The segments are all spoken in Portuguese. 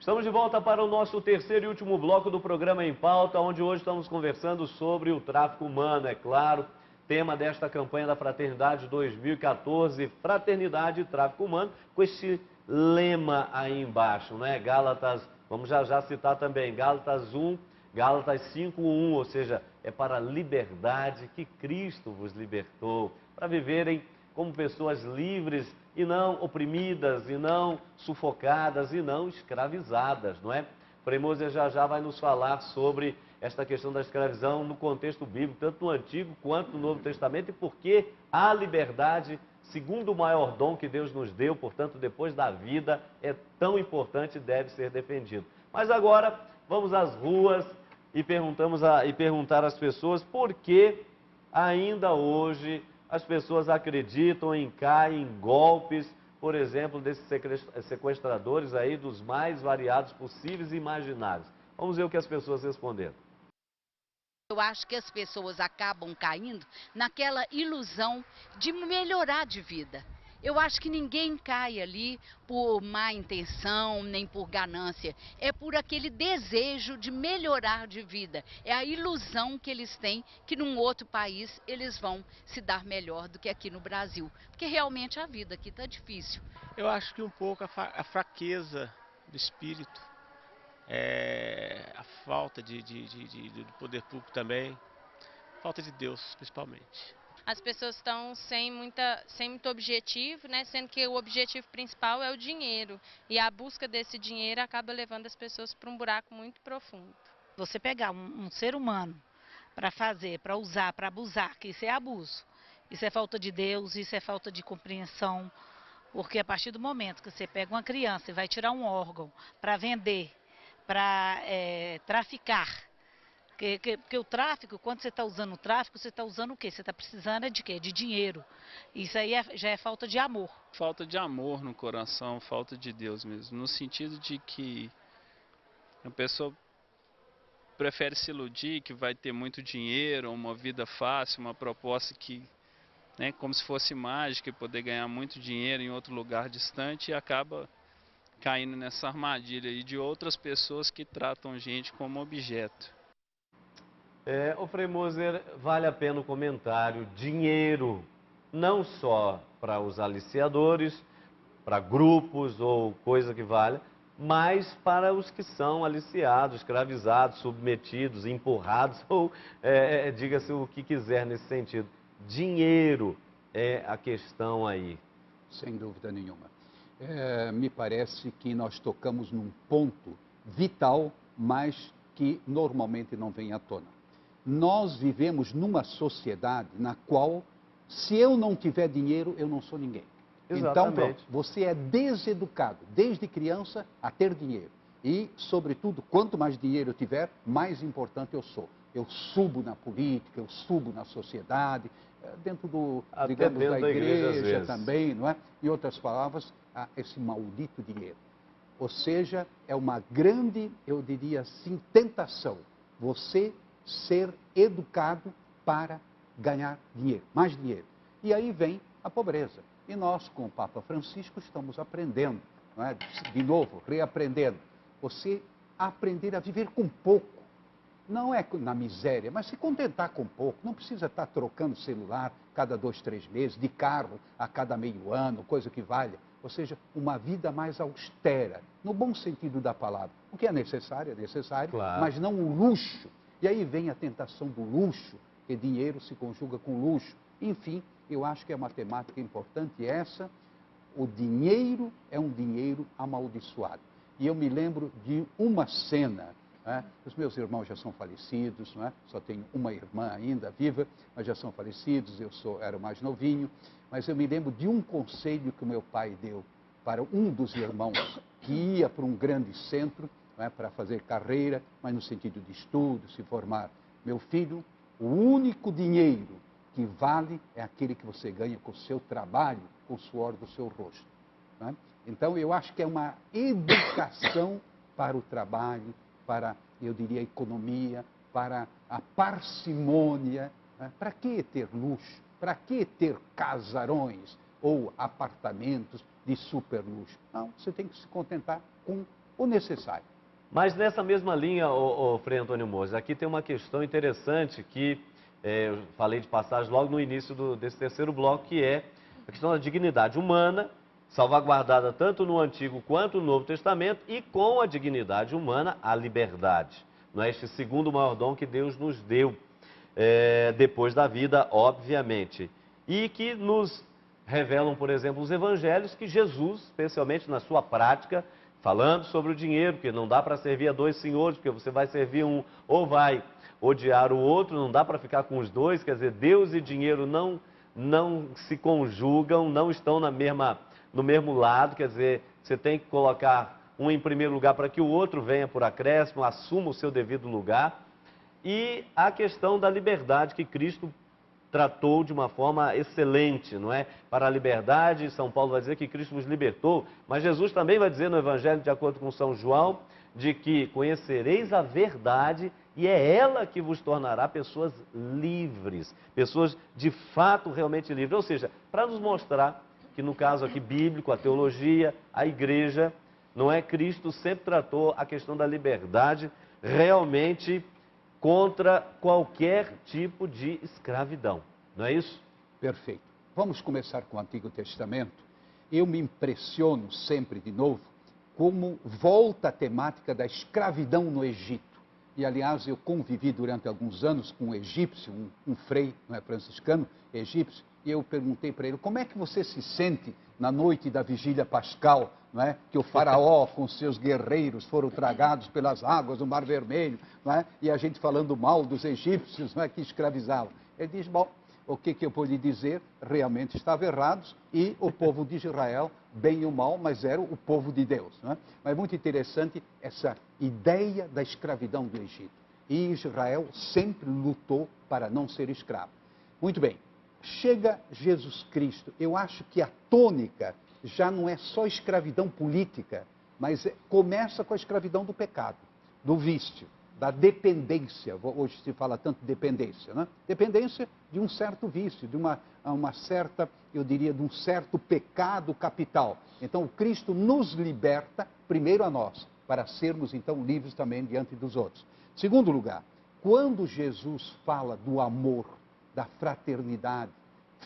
Estamos de volta para o nosso terceiro e último bloco do programa Em Pauta, onde hoje estamos conversando sobre o tráfico humano, é claro, tema desta campanha da Fraternidade 2014, Fraternidade e Tráfico Humano, com esse lema aí embaixo, né? Gálatas, vamos já citar também, Gálatas 1, Gálatas 5:1, ou seja, é para a liberdade que Cristo vos libertou, para viverem como pessoas livres e não oprimidas, e não sufocadas, e não escravizadas, não é? Frei Moser já vai nos falar sobre esta questão da escravidão no contexto bíblico, tanto no Antigo quanto no Novo Testamento, e por que a liberdade, segundo o maior dom que Deus nos deu, portanto, depois da vida, é tão importante e deve ser defendido. Mas agora, vamos às ruas e perguntar às pessoas por que ainda hoje as pessoas acreditam em cair em golpes, por exemplo, desses sequestradores aí dos mais variados possíveis e imaginários. Vamos ver o que as pessoas responderam. Eu acho que as pessoas acabam caindo naquela ilusão de melhorar de vida. Eu acho que ninguém cai ali por má intenção, nem por ganância. É por aquele desejo de melhorar de vida. É a ilusão que eles têm que num outro país eles vão se dar melhor do que aqui no Brasil. Porque realmente a vida aqui está difícil. Eu acho que um pouco a fraqueza do espírito, a falta do poder público também, falta de Deus principalmente. As pessoas estão sem muito objetivo, né? Sendo que o objetivo principal é o dinheiro. E a busca desse dinheiro acaba levando as pessoas para um buraco muito profundo. Você pegar um ser humano para fazer, para usar, para abusar, que isso é abuso. Isso é falta de Deus, isso é falta de compreensão. Porque a partir do momento que você pega uma criança e vai tirar um órgão para vender, para traficar. Porque o tráfico, quando você está usando o tráfico, você está usando o quê? Você está precisando de quê? De dinheiro. Isso aí já é falta de amor. Falta de amor no coração, falta de Deus mesmo. No sentido de que a pessoa prefere se iludir que vai ter muito dinheiro, uma vida fácil, uma proposta que, né, como se fosse mágica, e poder ganhar muito dinheiro em outro lugar distante, e acaba caindo nessa armadilha aí de outras pessoas que tratam gente como objeto. O Frei Moser, vale a pena o comentário, dinheiro, não só para os aliciadores, para grupos ou coisa que valha, mas para os que são aliciados, escravizados, submetidos, empurrados, ou diga-se o que quiser nesse sentido. Dinheiro é a questão aí. Sem dúvida nenhuma. Me parece que nós tocamos num ponto vital, mas que normalmente não vem à tona. Nós vivemos numa sociedade na qual, se eu não tiver dinheiro, eu não sou ninguém. Exatamente. Então, pronto, você é deseducado, desde criança, a ter dinheiro. E, sobretudo, quanto mais dinheiro eu tiver, mais importante eu sou. Eu subo na política, eu subo na sociedade, dentro digamos, da igreja também, não é? Em outras palavras, esse maldito dinheiro. Ou seja, é uma grande, eu diria assim, tentação. Você ser educado para ganhar dinheiro, mais dinheiro. E aí vem a pobreza. E nós, com o Papa Francisco, estamos aprendendo, não é? De novo, reaprendendo. Você aprender a viver com pouco. Não é na miséria, mas se contentar com pouco. Não precisa estar trocando celular cada 2, 3 meses, de carro a cada meio ano, coisa que valha. Ou seja, uma vida mais austera, no bom sentido da palavra. O que é necessário, claro, mas não o luxo. E aí vem a tentação do luxo, que dinheiro se conjuga com luxo. Enfim, eu acho que é uma temática importante essa. O dinheiro é um dinheiro amaldiçoado. E eu me lembro de uma cena, né? Os meus irmãos já são falecidos, não é? Só tenho uma irmã ainda viva, mas já são falecidos, era o mais novinho. Mas eu me lembro de um conselho que o meu pai deu para um dos irmãos que ia para um grande centro, não é, para fazer carreira, mas no sentido de estudo, se formar. Meu filho, o único dinheiro que vale é aquele que você ganha com o seu trabalho, com o suor do seu rosto. Não é? Então, eu acho que é uma educação para o trabalho, para, eu diria, a economia, para a parcimônia. Né? Para que ter luxo? Para que ter casarões ou apartamentos de super luxo? Não, você tem que se contentar com o necessário. Mas nessa mesma linha, Frei Antônio Moses, aqui tem uma questão interessante que eu falei de passagem logo no início desse terceiro bloco, que é a questão da dignidade humana, salvaguardada tanto no Antigo quanto no Novo Testamento, e com a dignidade humana, a liberdade. Não é este segundo maior dom que Deus nos deu, depois da vida, obviamente. E que nos revelam, por exemplo, os evangelhos, que Jesus, especialmente na sua prática, falando sobre o dinheiro, porque não dá para servir a dois senhores, porque você vai servir um ou vai odiar o outro, não dá para ficar com os dois, quer dizer, Deus e dinheiro não se conjugam, não estão no mesmo lado, quer dizer, você tem que colocar um em primeiro lugar para que o outro venha por acréscimo, assuma o seu devido lugar. E a questão da liberdade que Cristo tratou de uma forma excelente, não é? Para a liberdade, São Paulo vai dizer que Cristo nos libertou, mas Jesus também vai dizer no Evangelho, de acordo com São João, de que conhecereis a verdade e é ela que vos tornará pessoas livres, pessoas de fato realmente livres. Ou seja, para nos mostrar que no caso aqui bíblico, a teologia, a igreja, não é? Cristo sempre tratou a questão da liberdade realmente contra qualquer tipo de escravidão, não é isso? Perfeito. Vamos começar com o Antigo Testamento. Eu me impressiono sempre de novo como volta a temática da escravidão no Egito. E, aliás, eu convivi durante alguns anos com um egípcio, um frei, não é, franciscano, egípcio, e eu perguntei para ele, como é que você se sente na noite da vigília pascal, não é? Que o faraó com seus guerreiros foram tragados pelas águas do Mar Vermelho, não é? E a gente falando mal dos egípcios, não é, que escravizavam. Ele diz, bom, o que eu vou lhe dizer? Realmente estavam errados e o povo de Israel, bem ou mal, mas era o povo de Deus. Não é? Mas é muito interessante essa ideia da escravidão do Egito. E Israel sempre lutou para não ser escravo. Muito bem. Chega Jesus Cristo, eu acho que a tônica já não é só escravidão política, mas começa com a escravidão do pecado, do vício, da dependência. Hoje se fala tanto de dependência, né? Dependência de um certo vício, de uma certa, eu diria, de um certo pecado capital. Então o Cristo nos liberta, primeiro a nós, para sermos então livres também diante dos outros. Segundo lugar, quando Jesus fala do amor, da fraternidade,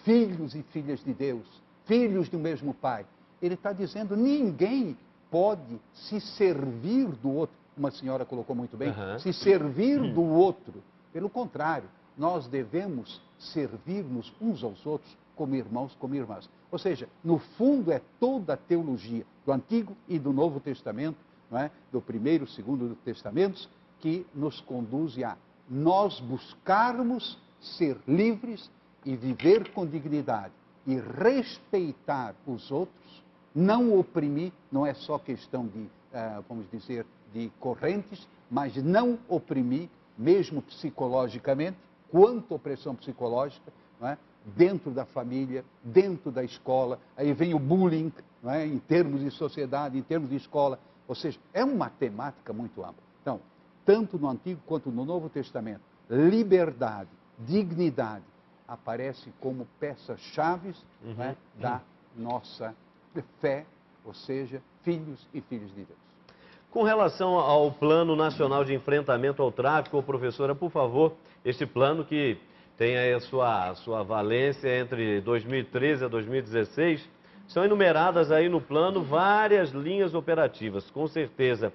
filhos e filhas de Deus, filhos do mesmo Pai. Ele está dizendo, ninguém pode se servir do outro, como a senhora colocou muito bem, se servir do outro. Pelo contrário, nós devemos servir-nos uns aos outros como irmãos, como irmãs. Ou seja, no fundo é toda a teologia do Antigo e do Novo Testamento, não é? Do Primeiro e Segundo Testamentos, que nos conduz a nós buscarmos ser livres e viver com dignidade e respeitar os outros, não oprimir, não é só questão de, vamos dizer, de correntes, mas não oprimir, mesmo psicologicamente, quanto opressão psicológica, não é? Dentro da família, dentro da escola, aí vem o bullying, não é? Em termos de sociedade, em termos de escola, ou seja, é uma temática muito ampla. Então, tanto no Antigo quanto no Novo Testamento, liberdade, dignidade, aparece como peças-chave da nossa fé, ou seja, filhos e filhas de Deus. Com relação ao Plano Nacional de Enfrentamento ao Tráfico, professora, por favor, este plano que tem aí a sua valência entre 2013 a 2016, são enumeradas aí no plano várias linhas operativas, com certeza.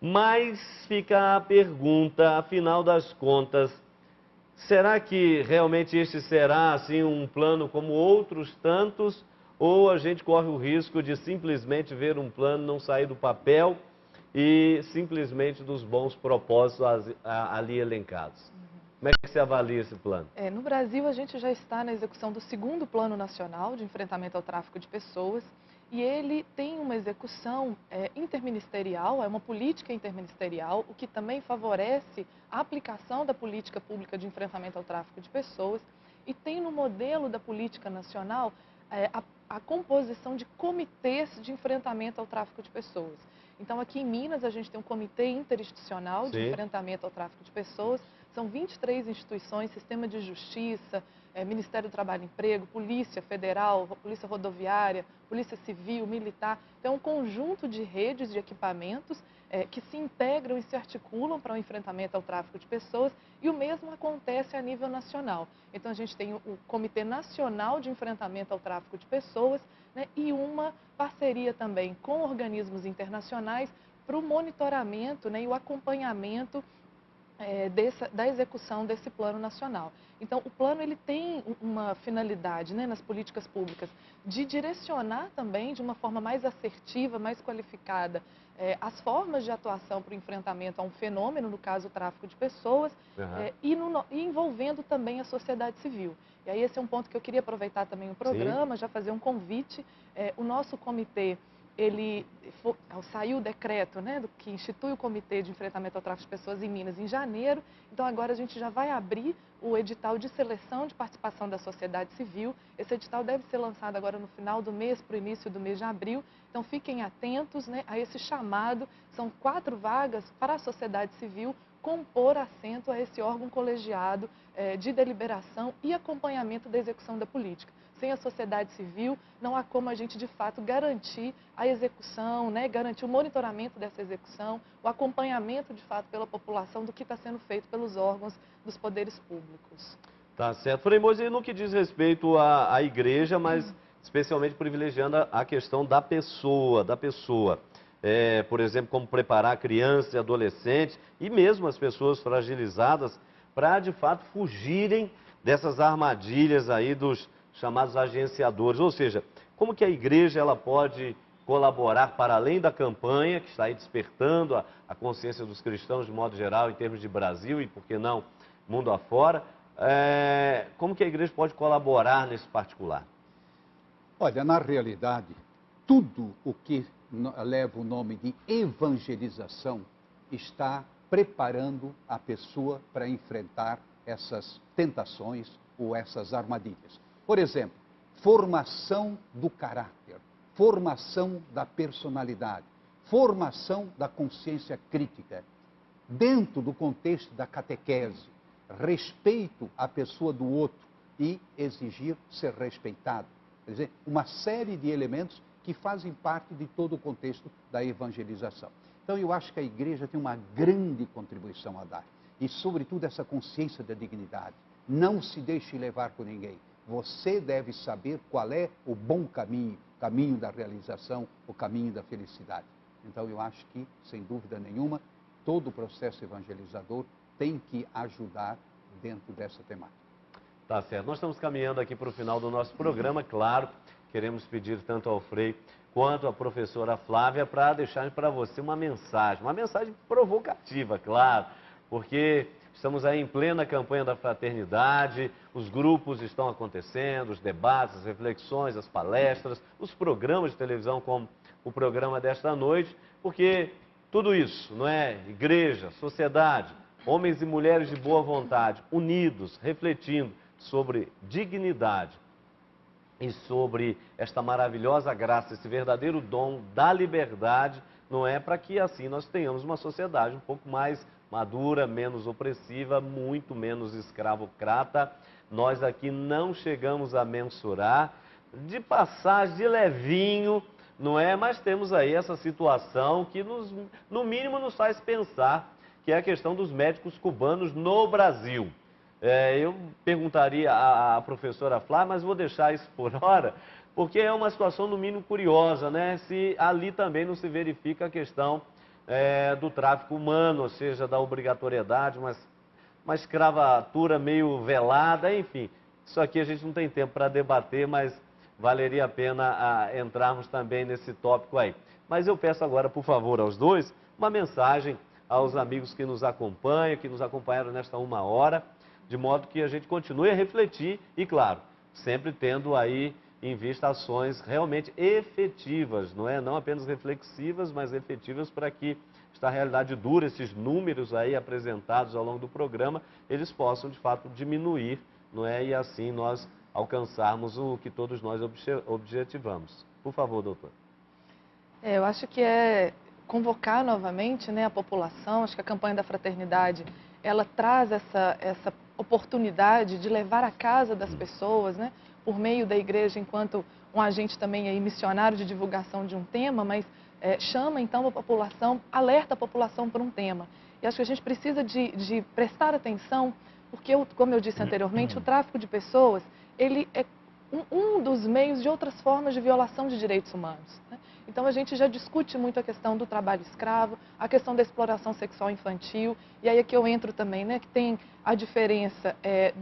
Mas fica a pergunta, afinal das contas, será que realmente este será assim um plano como outros tantos? Ou a gente corre o risco de simplesmente ver um plano não sair do papel e simplesmente dos bons propósitos ali elencados? Como é que você avalia esse plano? No Brasil, a gente já está na execução do segundo Plano Nacional de Enfrentamento ao Tráfico de Pessoas. E ele tem uma execução interministerial, é uma política interministerial, o que também favorece a aplicação da política pública de enfrentamento ao tráfico de pessoas. E tem no modelo da política nacional a composição de comitês de enfrentamento ao tráfico de pessoas. Então, aqui em Minas, a gente tem um comitê interinstitucional de enfrentamento ao tráfico de pessoas. São 23 instituições, Sistema de Justiça, Ministério do Trabalho e Emprego, Polícia Federal, Polícia Rodoviária, Polícia Civil, Militar. Então, é um conjunto de redes de equipamentos que se integram e se articulam para o enfrentamento ao tráfico de pessoas, e o mesmo acontece a nível nacional. Então, a gente tem o Comitê Nacional de Enfrentamento ao Tráfico de Pessoas, né, e uma parceria também com organismos internacionais para o monitoramento, né, e o acompanhamento da execução desse plano nacional. Então, o plano ele tem uma finalidade, né, nas políticas públicas de direcionar também de uma forma mais assertiva, mais qualificada, as formas de atuação para o enfrentamento a um fenômeno, no caso o tráfico de pessoas, e envolvendo também a sociedade civil. E aí esse é um ponto que eu queria aproveitar também o programa, já fazer um convite. O nosso comitê, saiu o decreto, né, que institui o Comitê de Enfrentamento ao Tráfico de Pessoas em Minas em janeiro. Então agora a gente já vai abrir o edital de seleção de participação da sociedade civil. Esse edital deve ser lançado agora no final do mês, para o início do mês de abril. Então fiquem atentos, né, a esse chamado. São 4 vagas para a sociedade civil compor assento a esse órgão colegiado de deliberação e acompanhamento da execução da política. Sem a sociedade civil, não há como a gente, de fato, garantir a execução, né, garantir o monitoramento dessa execução, o acompanhamento, de fato, pela população do que está sendo feito pelos órgãos dos poderes públicos. Tá certo. Frei Moisés, no que diz respeito à igreja, mas especialmente privilegiando a questão da pessoa, por exemplo, como preparar crianças e adolescentes e mesmo as pessoas fragilizadas para, de fato, fugirem dessas armadilhas aí dos chamados agenciadores, ou seja, como que a igreja ela pode colaborar para além da campanha que está aí despertando a consciência dos cristãos de modo geral em termos de Brasil e, por que não, mundo afora, como que a igreja pode colaborar nesse particular? Olha, na realidade, tudo o que leva o nome de evangelização está preparando a pessoa para enfrentar essas tentações ou essas armadilhas. Por exemplo, formação do caráter, formação da personalidade, formação da consciência crítica, dentro do contexto da catequese, respeito à pessoa do outro e exigir ser respeitado. Quer dizer, uma série de elementos que fazem parte de todo o contexto da evangelização. Então, eu acho que a igreja tem uma grande contribuição a dar. E, sobretudo, essa consciência da dignidade. Não se deixe levar por ninguém. Você deve saber qual é o bom caminho, o caminho da realização, o caminho da felicidade. Então, eu acho que, sem dúvida nenhuma, todo o processo evangelizador tem que ajudar dentro dessa temática. Tá certo. Nós estamos caminhando aqui para o final do nosso programa, claro. Queremos pedir tanto ao Frei quanto à professora Flávia para deixarem para você uma mensagem provocativa, claro, porque estamos aí em plena campanha da fraternidade, os grupos estão acontecendo, os debates, as reflexões, as palestras, os programas de televisão como o programa desta noite, porque tudo isso, não é? Igreja, sociedade, homens e mulheres de boa vontade, unidos, refletindo sobre dignidade e sobre esta maravilhosa graça, esse verdadeiro dom da liberdade, não é? Para que assim nós tenhamos uma sociedade um pouco mais madura, menos opressiva, muito menos escravocrata. Nós aqui não chegamos a mensurar, de passagem, de levinho, não é? Mas temos aí essa situação que no mínimo nos faz pensar, que é a questão dos médicos cubanos no Brasil. Eu perguntaria à professora Flávia, mas vou deixar isso por hora, porque é uma situação no mínimo curiosa, né? Se ali também não se verifica a questão do tráfico humano, ou seja, da obrigatoriedade, uma escravatura meio velada, enfim. Isso aqui a gente não tem tempo para debater, mas valeria a pena entrarmos também nesse tópico aí. Mas eu peço agora, por favor, aos dois, uma mensagem aos amigos que nos acompanham, que nos acompanharam nesta 1 hora, de modo que a gente continue a refletir e, claro, sempre tendo aí em vista ações realmente efetivas, não é? Não apenas reflexivas, mas efetivas para que esta realidade dura, esses números aí apresentados ao longo do programa, eles possam, de fato, diminuir, não é? E assim nós alcançarmos o que todos nós objetivamos. Por favor, doutor. Eu acho que é convocar novamente, né, a população. Acho que a campanha da fraternidade ela traz essa oportunidade de levar a casa das pessoas, né, por meio da igreja, enquanto um agente também aí missionário de divulgação de um tema, mas chama então a população, alerta a população por um tema. E acho que a gente precisa de prestar atenção, porque, como eu disse anteriormente, o tráfico de pessoas, ele é um dos meios de outras formas de violação de direitos humanos, né? Então a gente já discute muito a questão do trabalho escravo, a questão da exploração sexual infantil, e aí é que eu entro também, né, que tem a diferença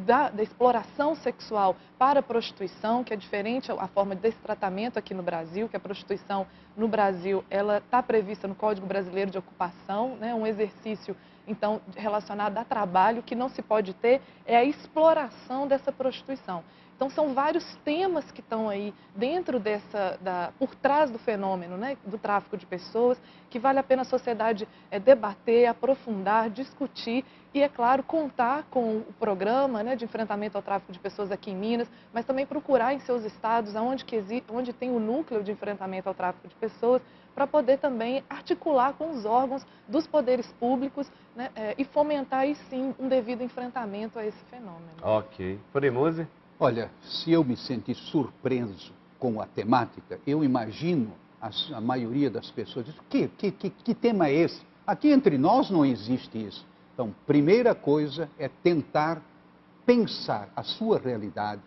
da exploração sexual para a prostituição, que é diferente a forma desse tratamento aqui no Brasil, que a prostituição no Brasil, ela está prevista no Código Brasileiro de Ocupação, né, um exercício então relacionado a trabalho. Que não se pode ter é a exploração dessa prostituição. Então são vários temas que estão aí dentro por trás do fenômeno, né, do tráfico de pessoas, que vale a pena a sociedade debater, aprofundar, discutir e, é claro, contar com o programa, né, de enfrentamento ao tráfico de pessoas aqui em Minas, mas também procurar em seus estados onde tem o núcleo de enfrentamento ao tráfico de pessoas, para poder também articular com os órgãos dos poderes públicos, né, e fomentar aí sim um devido enfrentamento a esse fenômeno. Ok. Frei Mose? Olha, se eu me sentir surpreso com a temática, eu imagino a maioria das pessoas diz: que tema é esse? Aqui entre nós não existe isso. Então, primeira coisa é tentar pensar a sua realidade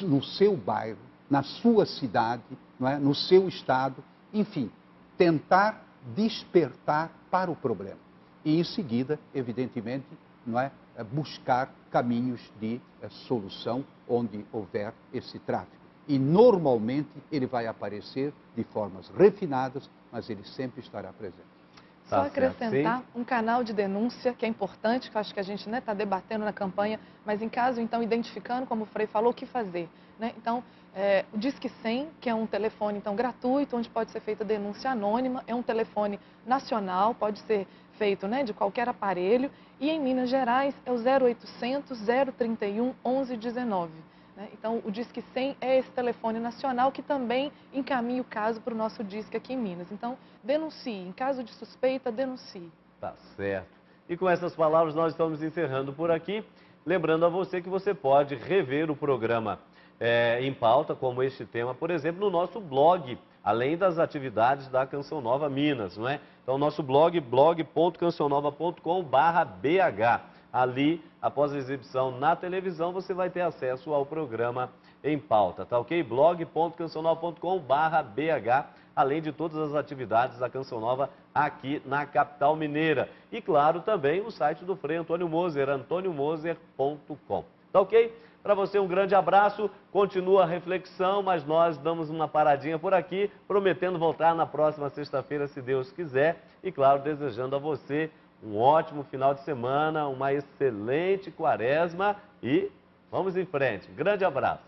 no seu bairro, na sua cidade, não é? No seu estado, enfim, tentar despertar para o problema. E em seguida, evidentemente, não é? Buscar caminhos de solução onde houver esse tráfico. E normalmente ele vai aparecer de formas refinadas, mas ele sempre estará presente. Só acrescentar um canal de denúncia que é importante, que eu acho que a gente está debatendo na campanha, mas em caso, então, identificando, como o Frei falou, o que fazer, né? Então, o Disque 100, que é um telefone então gratuito, onde pode ser feita denúncia anônima, é um telefone nacional, pode ser feito, né, de qualquer aparelho, e em Minas Gerais é o 0800 031 1119. Né? Então, o Disque 100 é esse telefone nacional que também encaminha o caso para o nosso Disque aqui em Minas. Então, denuncie. Em caso de suspeita, denuncie. Tá certo. E com essas palavras nós estamos encerrando por aqui. Lembrando a você que você pode rever o programa em pauta, como este tema, por exemplo, no nosso blog, além das atividades da Canção Nova Minas, não é? Então, nosso blog, blog.cançãonova.com/bh. Ali, após a exibição na televisão, você vai ter acesso ao programa em pauta, tá ok? blog.cançãonova.com/bh, além de todas as atividades da Canção Nova aqui na capital mineira. E, claro, também o site do Frei Antônio Moser, antoniomoser.com. Tá ok? Para você um grande abraço, continua a reflexão, mas nós damos uma paradinha por aqui, prometendo voltar na próxima sexta-feira, se Deus quiser. E, claro, desejando a você um ótimo final de semana, uma excelente quaresma e vamos em frente. Grande abraço.